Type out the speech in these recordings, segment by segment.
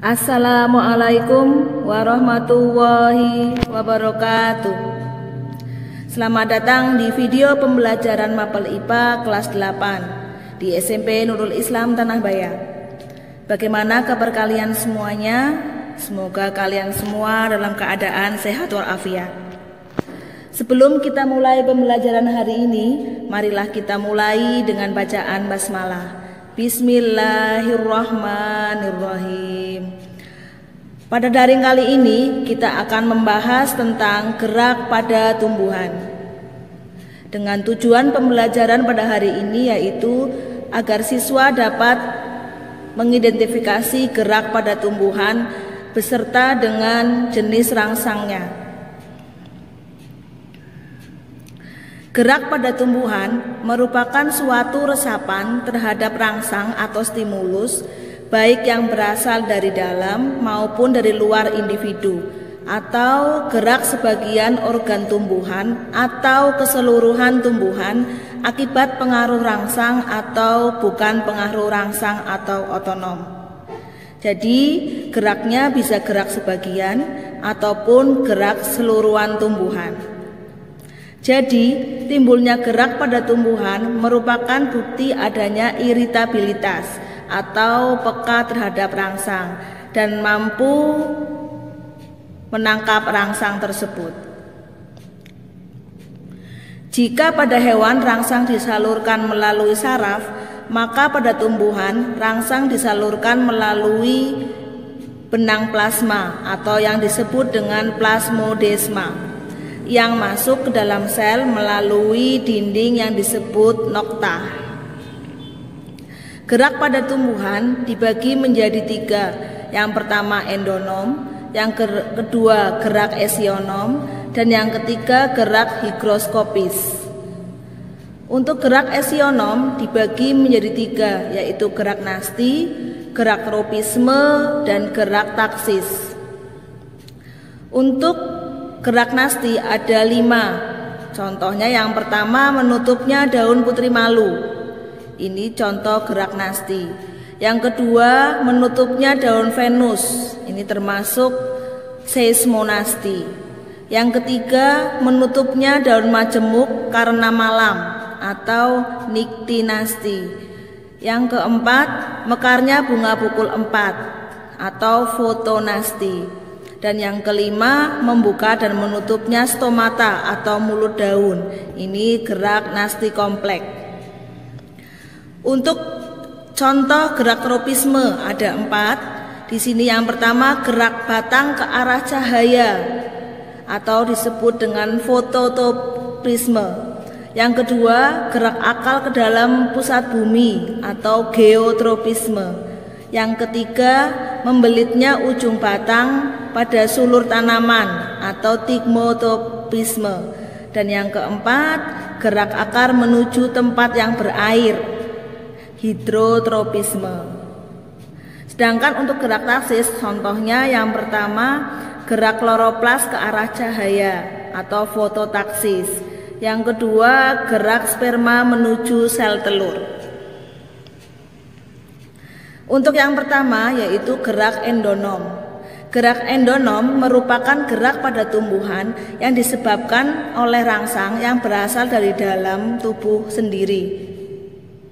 Assalamualaikum warahmatullahi wabarakatuh. Selamat datang di video pembelajaran Mapel IPA kelas 8 di SMP Nurul Islam Tanah Bayar. Bagaimana kabar kalian semuanya? Semoga kalian semua dalam keadaan sehat walafiat. Sebelum kita mulai pembelajaran hari ini, marilah kita mulai dengan bacaan basmalah. Bismillahirrahmanirrahim. Pada daring kali ini kita akan membahas tentang gerak pada tumbuhan. Dengan tujuan pembelajaran pada hari ini yaitu agar siswa dapat mengidentifikasi gerak pada tumbuhan beserta dengan jenis rangsangnya. Gerak pada tumbuhan merupakan suatu resapan terhadap rangsang atau stimulus, baik yang berasal dari dalam maupun dari luar individu, atau gerak sebagian organ tumbuhan atau keseluruhan tumbuhan akibat pengaruh rangsang atau bukan pengaruh rangsang atau otonom. Jadi geraknya bisa gerak sebagian ataupun gerak keseluruhan tumbuhan. Jadi, timbulnya gerak pada tumbuhan merupakan bukti adanya iritabilitas atau peka terhadap rangsang dan mampu menangkap rangsang tersebut. Jika pada hewan rangsang disalurkan melalui saraf, maka pada tumbuhan rangsang disalurkan melalui benang plasma atau yang disebut dengan plasmodesma, yang masuk ke dalam sel melalui dinding yang disebut nokta. Gerak pada tumbuhan dibagi menjadi 3. Yang pertama endonom, yang kedua gerak esionom, dan yang ketiga gerak higroskopis. Untuk gerak esionom dibagi menjadi 3, yaitu gerak nasti, gerak tropisme, dan gerak taksis. Untuk gerak nasti ada 5. Contohnya yang pertama menutupnya daun putri malu. Ini contoh gerak nasti. Yang kedua menutupnya daun Venus. Ini termasuk seismonasti. Yang ketiga menutupnya daun majemuk karena malam atau niktinasti. Yang keempat mekarnya bunga pukul 4 atau fotonasti. Dan yang kelima membuka dan menutupnya stomata atau mulut daun. Ini gerak nasti kompleks. Untuk contoh gerak tropisme ada 4. Di sini yang pertama gerak batang ke arah cahaya atau disebut dengan fototropisme. Yang kedua gerak akal ke dalam pusat bumi atau geotropisme. Yang ketiga membelitnya ujung batang pada sulur tanaman atau tigmotropisme. Dan yang keempat gerak akar menuju tempat yang berair, hidrotropisme. Sedangkan untuk gerak taksis contohnya yang pertama gerak kloroplas ke arah cahaya atau fototaksis. Yang kedua gerak sperma menuju sel telur. Untuk yang pertama yaitu gerak endonom. Gerak endonom merupakan gerak pada tumbuhan yang disebabkan oleh rangsang yang berasal dari dalam tubuh sendiri.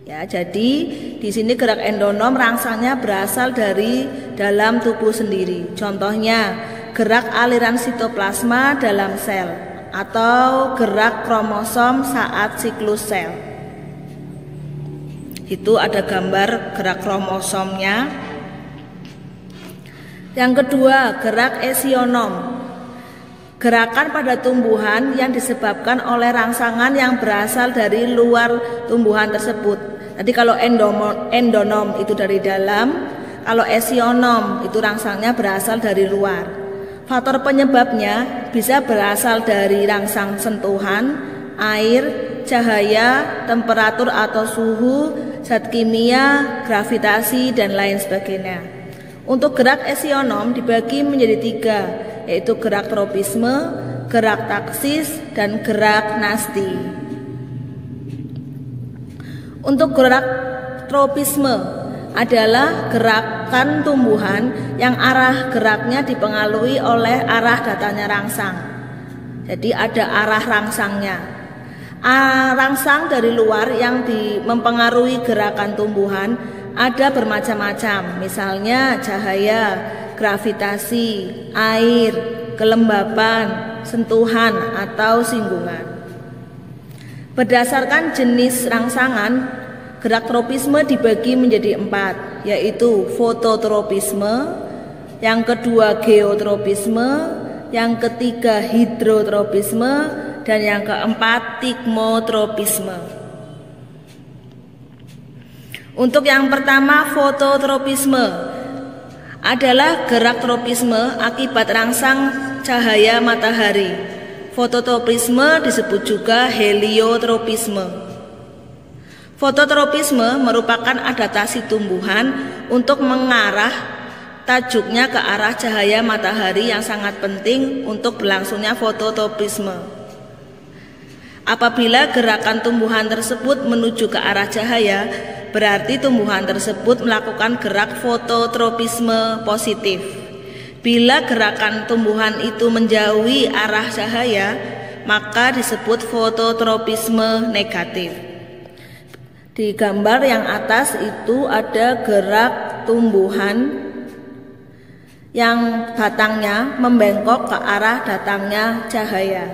Ya, jadi di sini gerak endonom rangsangnya berasal dari dalam tubuh sendiri. Contohnya gerak aliran sitoplasma dalam sel atau gerak kromosom saat siklus sel. Itu ada gambar gerak kromosomnya. Yang kedua gerak esionom. Gerakan pada tumbuhan yang disebabkan oleh rangsangan yang berasal dari luar tumbuhan tersebut. Jadi kalau endonom itu dari dalam, kalau esionom itu rangsangnya berasal dari luar. Faktor penyebabnya bisa berasal dari rangsang sentuhan, air, cahaya, temperatur atau suhu, zat kimia, gravitasi, dan lain sebagainya. Untuk gerak esionom dibagi menjadi 3, yaitu gerak tropisme, gerak taksis, dan gerak nasti. Untuk gerak tropisme adalah gerak merupakan tumbuhan yang arah geraknya dipengaruhi oleh arah datangnya rangsang. Jadi ada arah rangsangnya. Rangsang dari luar yang mempengaruhi gerakan tumbuhan ada bermacam-macam, misalnya cahaya, gravitasi, air, kelembapan, sentuhan, atau singgungan. Berdasarkan jenis rangsangan, gerak tropisme dibagi menjadi 4, yaitu fototropisme, yang kedua geotropisme, yang ketiga hidrotropisme, dan yang keempat tikmotropisme. Untuk yang pertama, fototropisme adalah gerak tropisme akibat rangsang cahaya matahari. Fototropisme disebut juga heliotropisme. Fototropisme merupakan adaptasi tumbuhan untuk mengarah tajuknya ke arah cahaya matahari yang sangat penting untuk berlangsungnya fototropisme. Apabila gerakan tumbuhan tersebut menuju ke arah cahaya, berarti tumbuhan tersebut melakukan gerak fototropisme positif. Bila gerakan tumbuhan itu menjauhi arah cahaya, maka disebut fototropisme negatif. Di gambar yang atas itu ada gerak tumbuhan yang batangnya membengkok ke arah datangnya cahaya.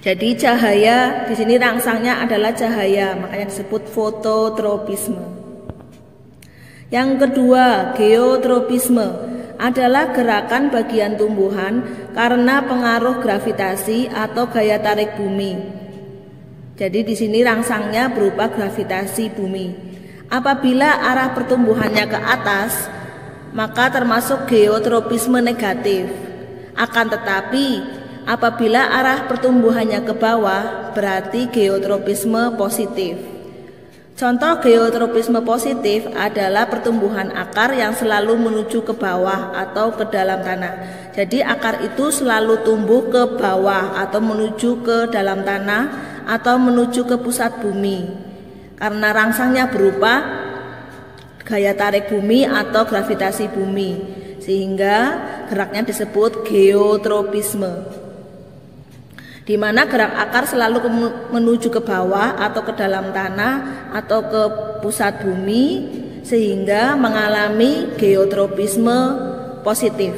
Jadi cahaya di sini rangsangnya adalah cahaya, makanya disebut fototropisme. Yang kedua, geotropisme adalah gerakan bagian tumbuhan karena pengaruh gravitasi atau gaya tarik bumi. Jadi di sini rangsangnya berupa gravitasi bumi. Apabila arah pertumbuhannya ke atas, maka termasuk geotropisme negatif. Akan tetapi, apabila arah pertumbuhannya ke bawah, berarti geotropisme positif. Contoh geotropisme positif adalah pertumbuhan akar yang selalu menuju ke bawah atau ke dalam tanah. Jadi akar itu selalu tumbuh ke bawah atau menuju ke dalam tanah atau menuju ke pusat bumi. Karena rangsangnya berupa gaya tarik bumi atau gravitasi bumi, sehingga geraknya disebut geotropisme. Di mana gerak akar selalu menuju ke bawah atau ke dalam tanah atau ke pusat bumi, sehingga mengalami geotropisme positif.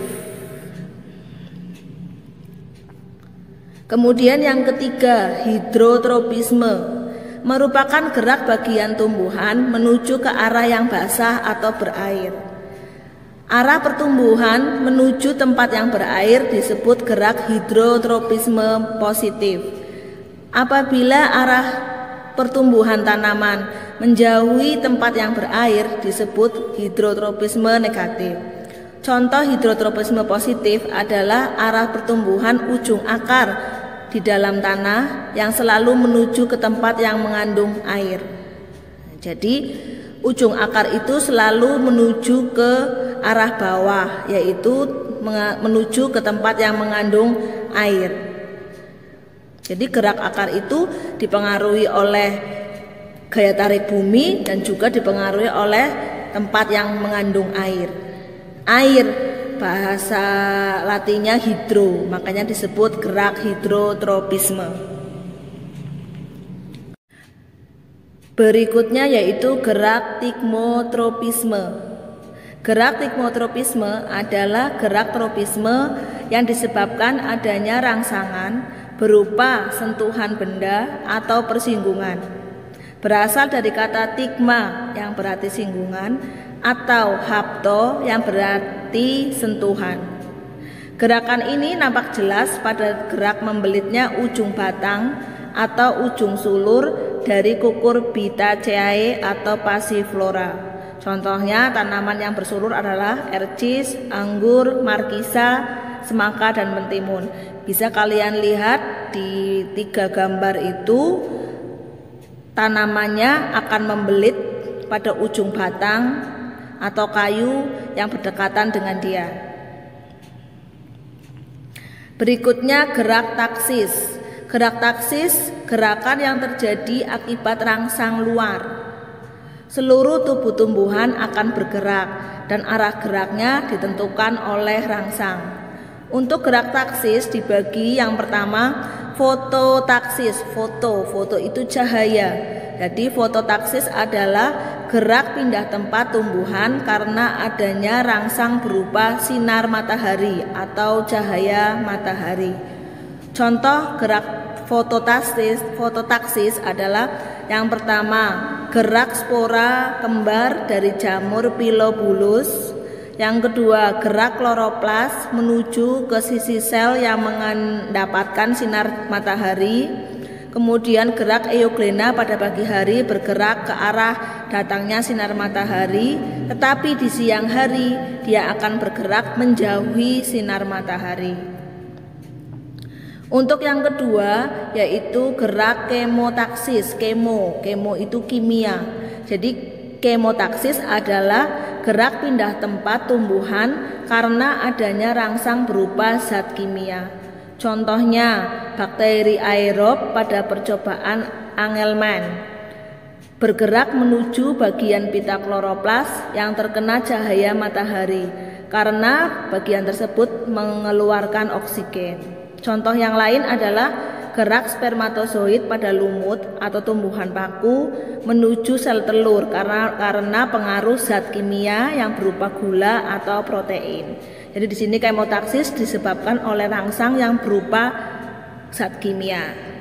Kemudian yang ketiga, hidrotropisme merupakan gerak bagian tumbuhan menuju ke arah yang basah atau berair. Arah pertumbuhan menuju tempat yang berair disebut gerak hidrotropisme positif. Apabila arah pertumbuhan tanaman menjauhi tempat yang berair disebut hidrotropisme negatif. Contoh hidrotropisme positif adalah arah pertumbuhan ujung akar di dalam tanah yang selalu menuju ke tempat yang mengandung air. Jadi ujung akar itu selalu menuju ke arah bawah, yaitu menuju ke tempat yang mengandung air. Jadi gerak akar itu dipengaruhi oleh gaya tarik bumi dan juga dipengaruhi oleh tempat yang mengandung air. Air bahasa latinnya hidro, makanya disebut gerak hidrotropisme. Berikutnya yaitu gerak tikmotropisme. Gerak tikmotropisme adalah gerak tropisme yang disebabkan adanya rangsangan berupa sentuhan benda atau persinggungan. Berasal dari kata tikma yang berarti singgungan atau hapto yang berarti sentuhan. Gerakan ini nampak jelas pada gerak membelitnya ujung batang atau ujung sulur dari Cucurbitaceae atau Passiflora. Contohnya tanaman yang bersulur adalah ercis, anggur, markisa, semangka, dan mentimun. Bisa kalian lihat di 3 gambar itu, tanamannya akan membelit pada ujung batang atau kayu yang berdekatan dengan dia. Berikutnya gerak taksis. Gerak taksis gerakan yang terjadi akibat rangsang luar. Seluruh tubuh tumbuhan akan bergerak dan arah geraknya ditentukan oleh rangsang. Untuk gerak taksis dibagi yang pertama fototaksis. Foto itu cahaya. Jadi fototaksis adalah gerak pindah tempat tumbuhan karena adanya rangsang berupa sinar matahari atau cahaya matahari. Contoh gerak fototaksis adalah yang pertama gerak spora kembar dari jamur Phylobulus. Yang kedua gerak kloroplas menuju ke sisi sel yang mendapatkan sinar matahari. Kemudian gerak euglena pada pagi hari bergerak ke arah datangnya sinar matahari, tetapi di siang hari dia akan bergerak menjauhi sinar matahari. Untuk yang kedua yaitu gerak kemotaksis. Kemo itu kimia. Jadi kemotaksis adalah gerak pindah tempat tumbuhan karena adanya rangsang berupa zat kimia. Contohnya bakteri aerob pada percobaan Engelmann bergerak menuju bagian pita kloroplas yang terkena cahaya matahari karena bagian tersebut mengeluarkan oksigen. Contoh yang lain adalah gerak spermatozoid pada lumut atau tumbuhan paku menuju sel telur karena pengaruh zat kimia yang berupa gula atau protein. Jadi di sini kemotaksis disebabkan oleh rangsang yang berupa zat kimia.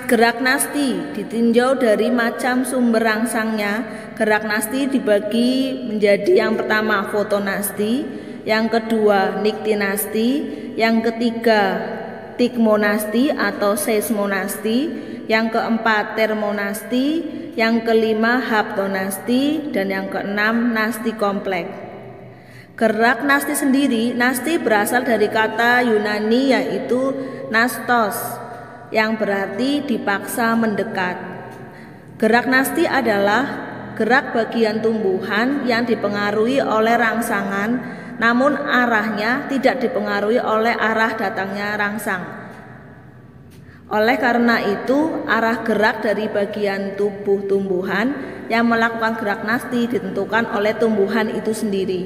Gerak nasti ditinjau dari macam sumber rangsangnya. Gerak nasti dibagi menjadi yang pertama fotonasti, yang kedua niktinasti, yang ketiga tigmonasti atau seismonasti, yang keempat termonasti, yang kelima haptonasti, dan yang keenam nasti kompleks. Gerak nasti sendiri, nasti berasal dari kata Yunani yaitu nastos, yang berarti dipaksa mendekat. Gerak nasti adalah gerak bagian tumbuhan yang dipengaruhi oleh rangsangan, namun arahnya tidak dipengaruhi oleh arah datangnya rangsang. Oleh karena itu, arah gerak dari bagian tubuh tumbuhan yang melakukan gerak nasti ditentukan oleh tumbuhan itu sendiri.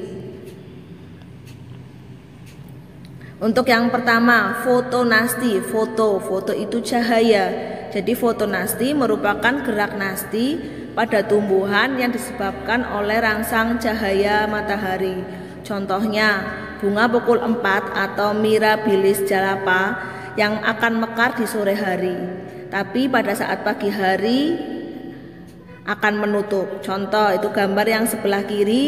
Untuk yang pertama, fotonasti. Foto itu cahaya. Jadi fotonasti merupakan gerak nasti pada tumbuhan yang disebabkan oleh rangsang cahaya matahari. Contohnya bunga pukul 4 atau Mirabilis jalapa yang akan mekar di sore hari, tapi pada saat pagi hari akan menutup. Contoh itu gambar yang sebelah kiri,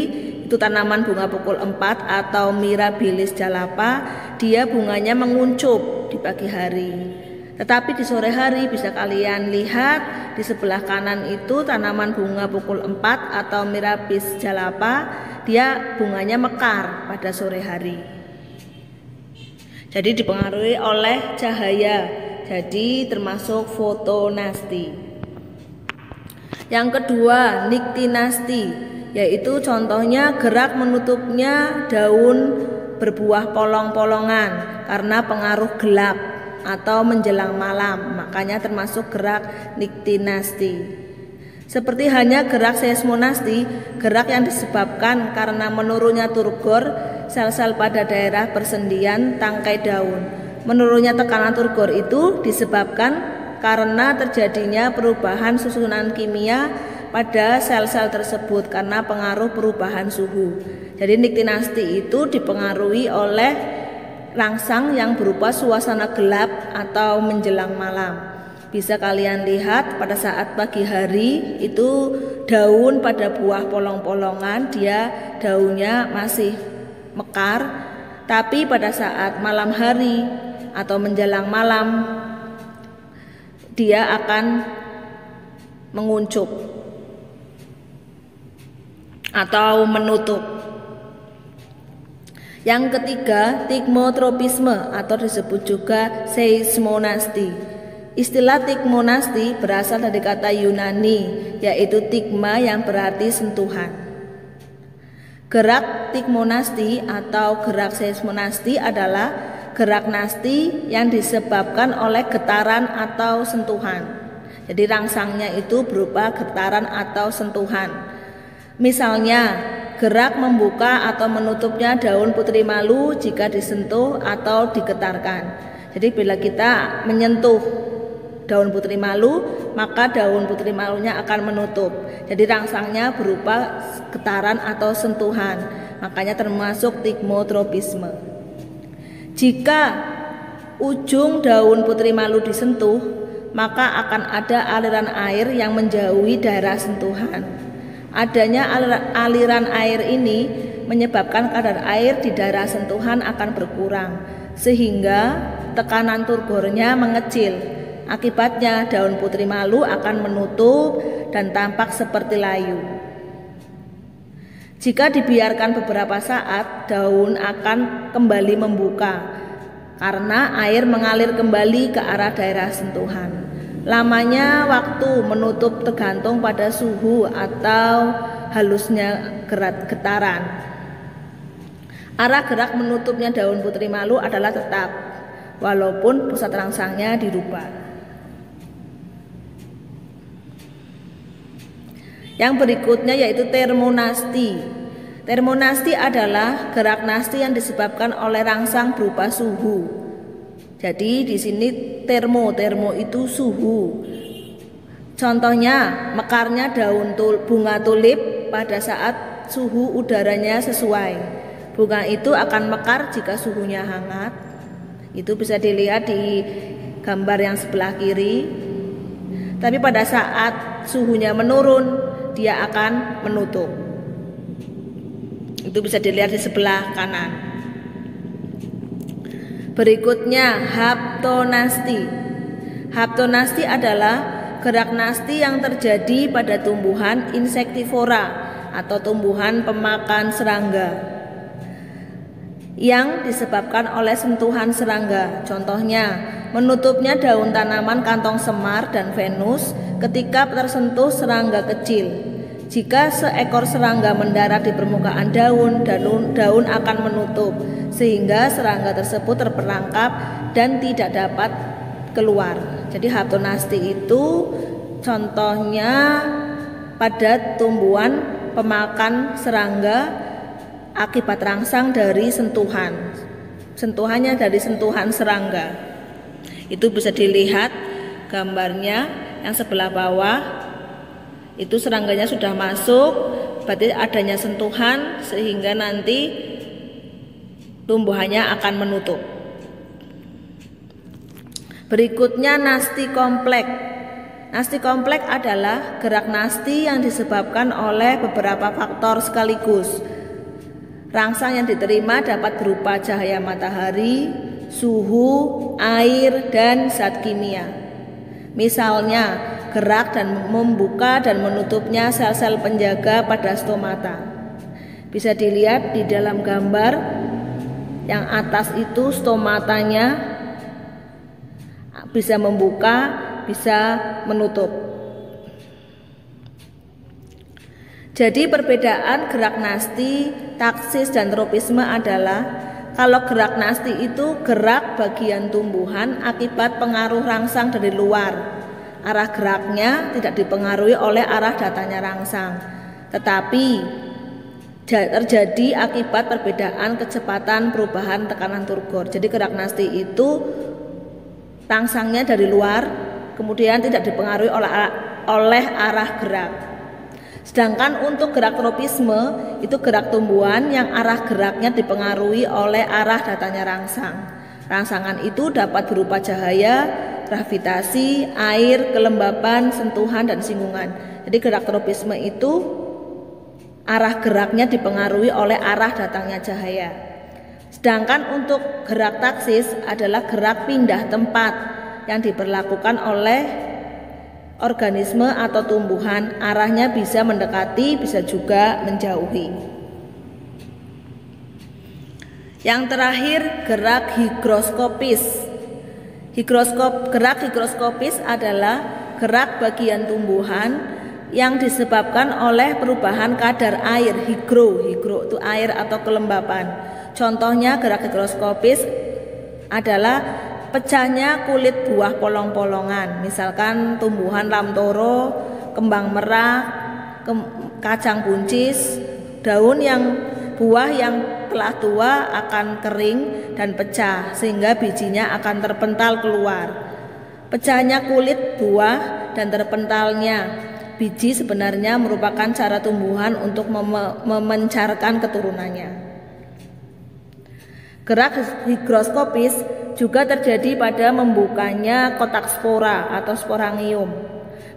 itu tanaman bunga pukul 4 atau Mirabilis jalapa. Dia bunganya menguncup di pagi hari, tetapi di sore hari bisa kalian lihat di sebelah kanan itu tanaman bunga pukul 4 atau Mirabilis jalapa. Dia bunganya mekar pada sore hari. Jadi dipengaruhi oleh cahaya. Jadi termasuk fotonasti. Yang kedua, niktinasti, yaitu contohnya gerak menutupnya daun berbuah polong-polongan karena pengaruh gelap atau menjelang malam, makanya termasuk gerak niktinasti. Seperti hanya gerak seismonasti, gerak yang disebabkan karena menurunnya turgor sel-sel pada daerah persendian tangkai daun. Menurunnya tekanan turgor itu disebabkan karena terjadinya perubahan susunan kimia pada sel-sel tersebut karena pengaruh perubahan suhu. Jadi niktinasti itu dipengaruhi oleh rangsang yang berupa suasana gelap atau menjelang malam. Bisa kalian lihat pada saat pagi hari itu daun pada buah polong-polongan dia daunnya masih mekar, tapi pada saat malam hari atau menjelang malam dia akan menguncup atau menutup. Yang ketiga, tigmotropisme atau disebut juga seismonasti. Istilah tigmonasti berasal dari kata Yunani yaitu tigma yang berarti sentuhan. Gerak tigmonasti atau gerak seismonasti adalah gerak nasti yang disebabkan oleh getaran atau sentuhan. Jadi rangsangnya itu berupa getaran atau sentuhan. Misalnya, gerak membuka atau menutupnya daun putri malu jika disentuh atau digetarkan. Jadi bila kita menyentuh daun putri malu, maka daun putri malunya akan menutup. Jadi rangsangnya berupa getaran atau sentuhan. Makanya termasuk tigmotropisme. Jika ujung daun putri malu disentuh, maka akan ada aliran air yang menjauhi daerah sentuhan. Adanya aliran air ini menyebabkan kadar air di daerah sentuhan akan berkurang, sehingga tekanan turgornya mengecil. Akibatnya daun putri malu akan menutup dan tampak seperti layu. Jika dibiarkan beberapa saat, daun akan kembali membuka karena air mengalir kembali ke arah daerah sentuhan. Lamanya waktu menutup tergantung pada suhu atau halusnya getaran. Arah gerak menutupnya daun putri malu adalah tetap, walaupun pusat rangsangnya dirubah. Yang berikutnya yaitu termonasti. Termonasti adalah gerak nasti yang disebabkan oleh rangsang berupa suhu. Jadi di sini termo itu suhu. Contohnya mekarnya daun bunga tulip pada saat suhu udaranya sesuai. Bunga itu akan mekar jika suhunya hangat. Itu bisa dilihat di gambar yang sebelah kiri. Tapi pada saat suhunya menurun, dia akan menutup. Itu bisa dilihat di sebelah kanan. Berikutnya haptonasti. Haptonasti adalah gerak nasti yang terjadi pada tumbuhan insektivora atau tumbuhan pemakan serangga yang disebabkan oleh sentuhan serangga. Contohnya, menutupnya daun tanaman kantong semar dan venus ketika tersentuh serangga kecil. Jika seekor serangga mendarat di permukaan daun akan menutup sehingga serangga tersebut terperangkap dan tidak dapat keluar. Jadi haptonasti itu contohnya pada tumbuhan pemakan serangga akibat rangsang dari sentuhan. Sentuhannya dari sentuhan serangga. Itu bisa dilihat gambarnya yang sebelah bawah. Itu serangganya sudah masuk, berarti adanya sentuhan sehingga nanti tumbuhannya akan menutup. Berikutnya nasti komplek. Nasti komplek adalah gerak nasti yang disebabkan oleh beberapa faktor sekaligus. Rangsang yang diterima dapat berupa cahaya matahari, suhu, air, dan zat kimia. Misalnya, gerak dan membuka dan menutupnya sel-sel penjaga pada stomata. Bisa dilihat di dalam gambar yang atas itu stomatanya bisa membuka, bisa menutup. Jadi perbedaan gerak nasti, taksis, dan tropisme adalah kalau gerak nasti itu gerak bagian tumbuhan akibat pengaruh rangsang dari luar. Arah geraknya tidak dipengaruhi oleh arah datangnya rangsang, tetapi terjadi akibat perbedaan kecepatan perubahan tekanan turgor. Jadi gerak nasti itu rangsangnya dari luar, kemudian tidak dipengaruhi oleh arah gerak. Sedangkan untuk gerak tropisme itu gerak tumbuhan yang arah geraknya dipengaruhi oleh arah datangnya rangsang. Rangsangan itu dapat berupa cahaya, gravitasi, air, kelembapan, sentuhan, dan singgungan. Jadi gerak tropisme itu arah geraknya dipengaruhi oleh arah datangnya cahaya. Sedangkan untuk gerak taksis adalah gerak pindah tempat yang diberlakukan oleh organisme atau tumbuhan. Arahnya bisa mendekati, bisa juga menjauhi. Yang terakhir, gerak higroskopis. Gerak higroskopis adalah gerak bagian tumbuhan yang disebabkan oleh perubahan kadar air. Higro itu air atau kelembapan. Contohnya gerak higroskopis adalah pecahnya kulit buah polong-polongan, misalkan tumbuhan lamtoro, kembang merah, kacang buncis. Daun yang buah yang telah tua akan kering dan pecah sehingga bijinya akan terpental keluar. Pecahnya kulit buah dan terpentalnya biji sebenarnya merupakan cara tumbuhan untuk memencarkan keturunannya. Gerak higroskopis juga terjadi pada membukanya kotak spora atau sporangium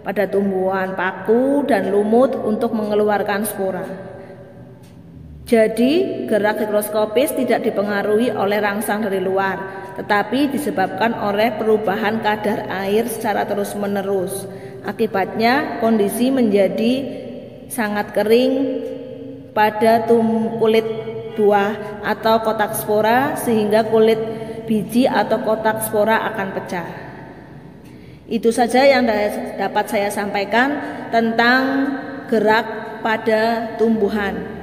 pada tumbuhan paku dan lumut untuk mengeluarkan spora. Jadi, gerak higroskopis tidak dipengaruhi oleh rangsang dari luar, tetapi disebabkan oleh perubahan kadar air secara terus-menerus. Akibatnya, kondisi menjadi sangat kering pada kulit buah atau kotak spora sehingga kulit biji atau kotak spora akan pecah. Itu saja yang dapat saya sampaikan tentang gerak pada tumbuhan.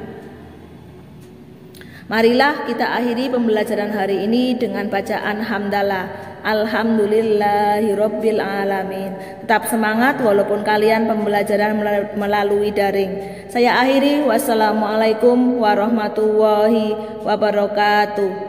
Marilah kita akhiri pembelajaran hari ini dengan bacaan hamdalah. Alhamdulillahirabbil alamin. Tetap semangat walaupun kalian pembelajaran melalui daring. Saya akhiri, wassalamualaikum warahmatullahi wabarakatuh.